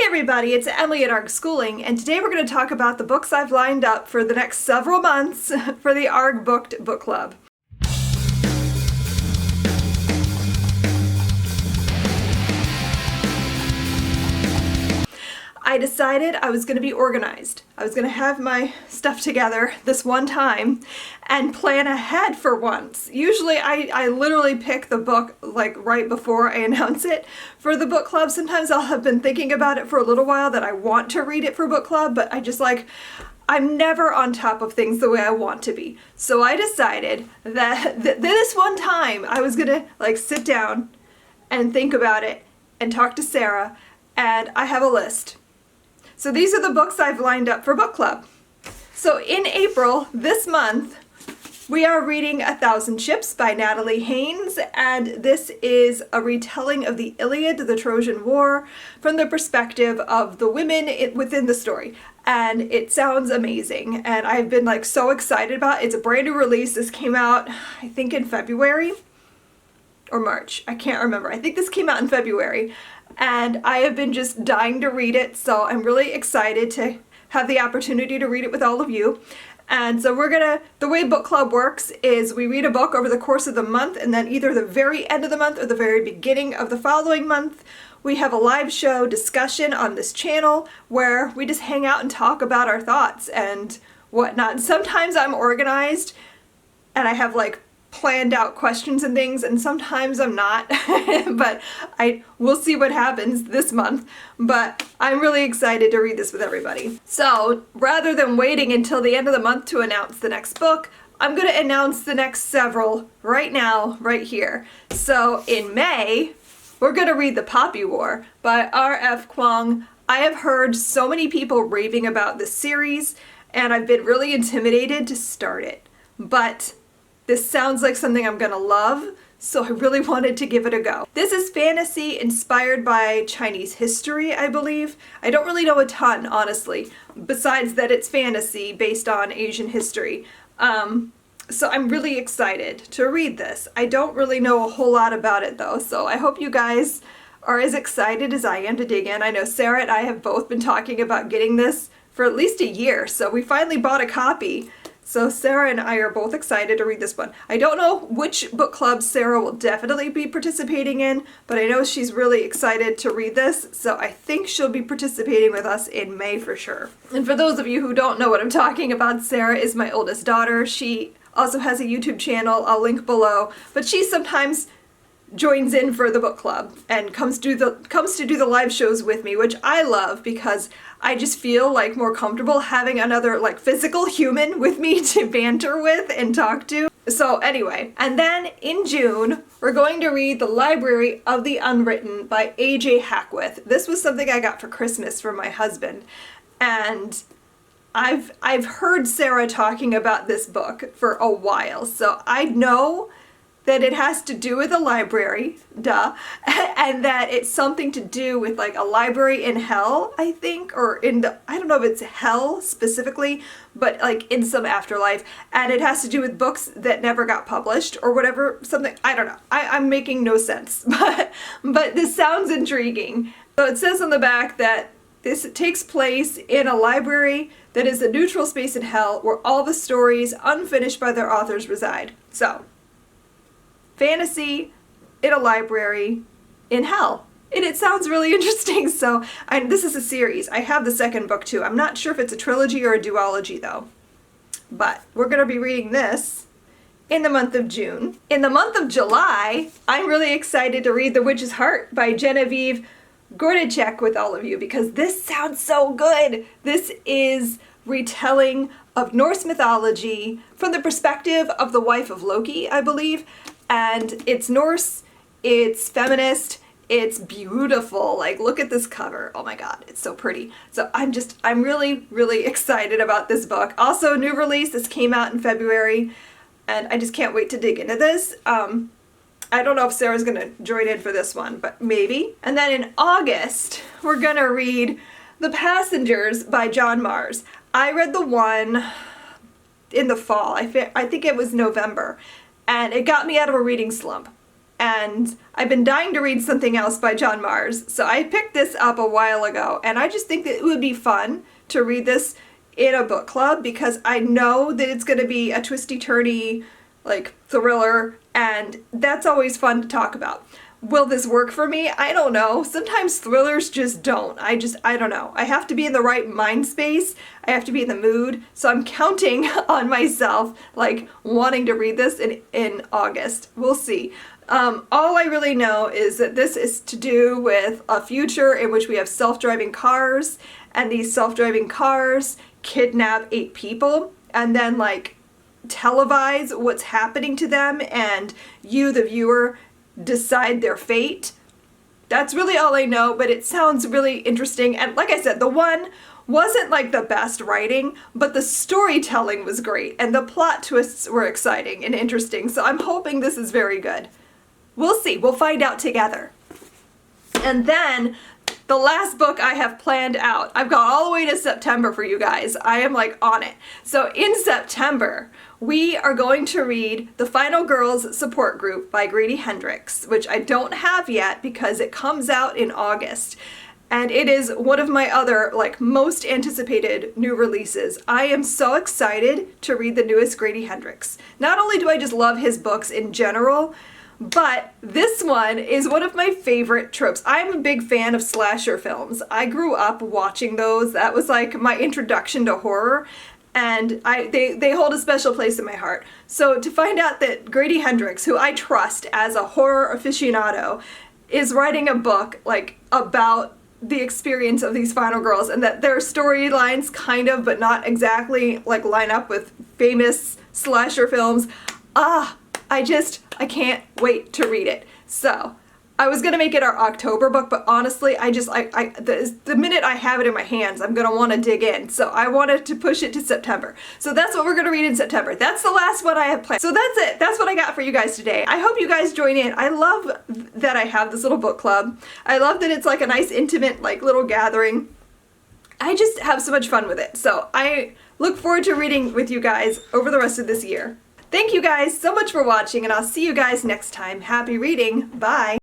everybody, it's Emily at Arrrgh Schooling, and today we're going to talk about the books I've lined up for the next several months for the Arrrgh Booked Book Club. I decided I was going to be organized. I was going to have my stuff together this one time and plan ahead for once. Usually I literally pick the book like right before I announce it for the book club. Sometimes I'll have been thinking about it for a little while that I want to read it for book club, but I'm never on top of things the way I want to be. So I decided that this one time I was going to sit down and think about it and talk to Sarah, and I have a list. So these are the books I've lined up for book club. So in April, this month, we are reading 1,000 Ships by Natalie Haynes, and this is a retelling of the Iliad, the Trojan War, from the perspective of the women within the story. And it sounds amazing, and I've been so excited about it. It's a brand new release. This came out, I think, in February or March. I can't remember. I think this came out in February. And I have been just dying to read it, so I'm really excited to have the opportunity to read it with all of you. And so the way book club works is we read a book over the course of the month, and then either the very end of the month or the very beginning of the following month, we have a live show discussion on this channel where we just hang out and talk about our thoughts and whatnot. Sometimes I'm organized and I have planned out questions and things, and sometimes I'm not, but we'll see what happens this month. But I'm really excited to read this with everybody. So rather than waiting until the end of the month to announce the next book, I'm going to announce the next several right now, right here. So in May, we're going to read The Poppy War by R.F. Kuang. I have heard so many people raving about this series, and I've been really intimidated to start it. But this sounds like something I'm gonna love, so I really wanted to give it a go. This is fantasy inspired by Chinese history, I believe. I don't really know a ton, honestly, besides that it's fantasy based on Asian history. So I'm really excited to read this. I don't really know a whole lot about it though, so I hope you guys are as excited as I am to dig in. I know Sarah and I have both been talking about getting this for at least a year, so we finally bought a copy. So Sarah and I are both excited to read this one. I don't know which book club Sarah will definitely be participating in, but I know she's really excited to read this, so I think she'll be participating with us in May for sure. And for those of you who don't know what I'm talking about, Sarah is my oldest daughter. She also has a YouTube channel, I'll link below, but she sometimes joins in for the book club and comes to do the live shows with me, which I love because I just feel more comfortable having another physical human with me to banter with and talk to. So anyway, and then in June, we're going to read The Library of the Unwritten by A.J. Hackwith. This was something I got for Christmas from my husband, and I've heard Sarah talking about this book for a while, so I know that it has to do with a library, duh, and that it's something to do with a library in hell, I think, or I don't know if it's hell specifically, but in some afterlife, and it has to do with books that never got published or whatever, something, I don't know, I'm making no sense, but this sounds intriguing. So it says on the back that this takes place in a library that is a neutral space in hell where all the stories unfinished by their authors reside. So, fantasy in a library in hell. It sounds really interesting, so this is a series. I have the second book too. I'm not sure if it's a trilogy or a duology though. But we're going to be reading this in the month of June. In the month of July, I'm really excited to read The Witch's Heart by Genevieve Gordicek with all of you because this sounds so good. This is retelling of Norse mythology from the perspective of the wife of Loki, I believe. And it's Norse, it's feminist, it's beautiful. Look at this cover. Oh my god, it's so pretty. So I'm really, really excited about this book. Also, new release, this came out in February, and I just can't wait to dig into this. I don't know if Sarah's gonna join in for this one, but maybe. And then in August, we're gonna read The Passengers by John Mars. I read the one in the fall. I think it was November. And it got me out of a reading slump. and I've been dying to read something else by John Mars. So I picked this up a while ago, and I just think that it would be fun to read this in a book club because I know that it's going to be a twisty-turny, like, thriller, and that's always fun to talk about. Will this work for me? I don't know. Sometimes thrillers just don't. I don't know. I have to be in the right mind space. I have to be in the mood. So I'm counting on myself, like, wanting to read this in August. We'll see. All I really know is that this is to do with a future in which we have self-driving cars, and these self-driving cars kidnap 8 people and then, like, televise what's happening to them, and you, the viewer, decide their fate. That's really all I know, but it sounds really interesting. And like I said, the one wasn't like the best writing, but the storytelling was great and the plot twists were exciting and interesting. So I'm hoping this is very good. We'll see. We'll find out together. And then the last book I have planned out. I've got all the way to September for you guys. I am like on it. So in September, we are going to read The Final Girls Support Group by Grady Hendrix, which I don't have yet because it comes out in August. And it is one of my other, like, most anticipated new releases. I am so excited to read the newest Grady Hendrix. Not only do I just love his books in general, but this one is one of my favorite tropes. I'm a big fan of slasher films. I grew up watching those. That was like my introduction to horror, and they hold a special place in my heart. So to find out that Grady Hendrix, who I trust as a horror aficionado, is writing a book like about the experience of these final girls, and that their storylines kind of, but not exactly, like line up with famous slasher films. I can't wait to read it. So I was gonna make it our October book, but honestly, the minute I have it in my hands, I'm gonna want to dig in. So I wanted to push it to September. So that's what we're gonna read in September. That's the last one I have planned. So that's it. That's what I got for you guys today. I hope you guys join in. I love that I have this little book club. I love that it's like a nice, intimate, like, little gathering. I just have so much fun with it. So I look forward to reading with you guys over the rest of this year. Thank you guys so much for watching, and I'll see you guys next time. Happy reading. Bye.